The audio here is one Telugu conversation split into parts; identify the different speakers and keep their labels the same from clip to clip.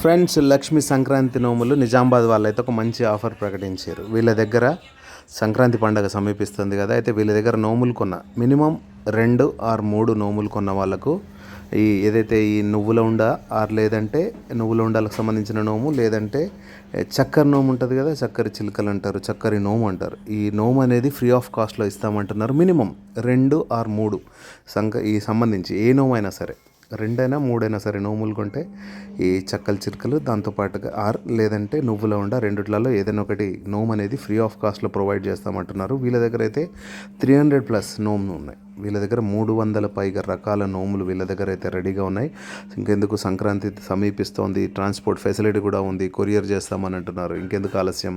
Speaker 1: ఫ్రెండ్స్, లక్ష్మీ సంక్రాంతి నోములు నిజామాబాద్ వాళ్ళైతే ఒక మంచి ఆఫర్ ప్రకటించారు. వీళ్ళ దగ్గర సంక్రాంతి పండుగ సమీపిస్తుంది కదా, అయితే వీళ్ళ దగ్గర నోములు కొన్న మినిమం 2 ఆర్ 3 నోములు కొన్న వాళ్ళకు ఏదైతే ఈ నువ్వుల ఉండ ఆర్ లేదంటే నువ్వుల ఉండాలకు సంబంధించిన నోము, లేదంటే చక్కెర నోము ఉంటుంది కదా, చక్కెర చిలుకలు అంటారు, చక్కెర నోము అంటారు. ఈ నోము అనేది ఫ్రీ ఆఫ్ కాస్ట్లో ఇస్తామంటున్నారు. మినిమం 2 ఆర్ 3 ఈ సంబంధించి ఏ నోము అయినా సరే, 2 అయినా 3 అయినా సరే నోములు కొంటే ఈ చక్కల చిలుకలు దాంతోపాటుగా ఆర్ లేదంటే నువ్వుల ఉండ రెండిట్లలో ఏదైనా ఒకటి నోము అనేది ఫ్రీ ఆఫ్ కాస్ట్లో ప్రొవైడ్ చేస్తామంటున్నారు. వీళ్ళ దగ్గర అయితే 300+ నోములు ఉన్నాయి. వీళ్ళ దగ్గర 300 పైగా రకాల నోములు వీళ్ళ దగ్గర అయితే రెడీగా ఉన్నాయి. ఇంకెందుకు, సంక్రాంతి సమీపిస్తోంది, ట్రాన్స్పోర్ట్ ఫెసిలిటీ కూడా ఉంది, కొరియర్ చేస్తామని అంటున్నారు. ఇంకెందుకు ఆలస్యం,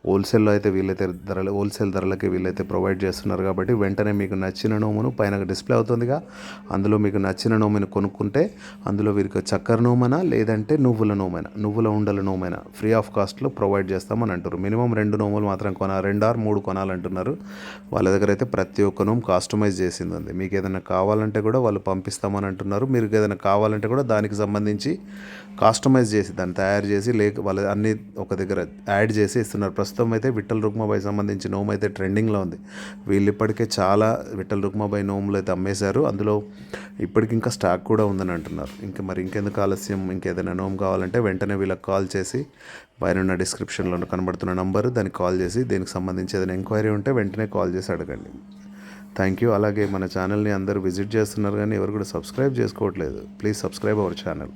Speaker 1: హోల్సేల్లో అయితే వీళ్ళైతే హోల్సేల్ ధరలకి వీళ్ళైతే ప్రొవైడ్ చేస్తున్నారు. కాబట్టి వెంటనే మీకు నచ్చిన నోమును పైన డిస్ప్లే అవుతుందిగా, అందులో మీకు నచ్చిన నోమును కొనుక్కుంటే అందులో వీరికి చక్కెర నోమైనా లేదంటే నువ్వుల నోమైనా, నువ్వుల ఉండల నోమైనా ఫ్రీ ఆఫ్ కాస్ట్లో ప్రొవైడ్ చేస్తామని అంటారు. మినిమం 2 నోములు మాత్రం 2 ఆర్ 3 కొనాలంటున్నారు. వాళ్ళ దగ్గర అయితే ప్రతి ఒక్క నోము కాస్టమైజ్ చేసింది ఉంది. మీకు ఏదైనా కావాలంటే కూడా వాళ్ళు పంపిస్తామని అంటున్నారు. మీరు ఏదైనా కావాలంటే కూడా దానికి సంబంధించి కాస్టమైజ్ చేసి దాన్ని తయారు చేసి వాళ్ళు అన్ని ఒక దగ్గర యాడ్ చేసి ఇస్తున్నారు. ప్రస్తుతం అయితే విఠల్ రుక్మాబాయి సంబంధించి నోము అయితే ట్రెండింగ్లో ఉంది. వీళ్ళు ఇప్పటికే చాలా విఠల్ రుక్మాబాయి నోములు అయితే అమ్మేశారు. అందులో ఇప్పటికి ఇంకా స్టాక్ కూడా ఉందని అంటున్నారు. ఇంకెందుకు ఆలస్యం, ఇంకేదైనా నోము కావాలంటే వెంటనే వీళ్ళకి కాల్ చేసి పైన డిస్క్రిప్షన్లో కనబడుతున్న నంబరు, దానికి కాల్ చేసి దీనికి సంబంధించి ఏదైనా ఎంక్వైరీ ఉంటే వెంటనే కాల్ చేసి అడగండి. Thank you. అలాగే మన ఛానల్ని అందరూ విజిట్ చేస్తున్నారు కానీ ఎవరు కూడా సబ్స్క్రైబ్ చేసుకోవట్లేదు. Please subscribe our channel.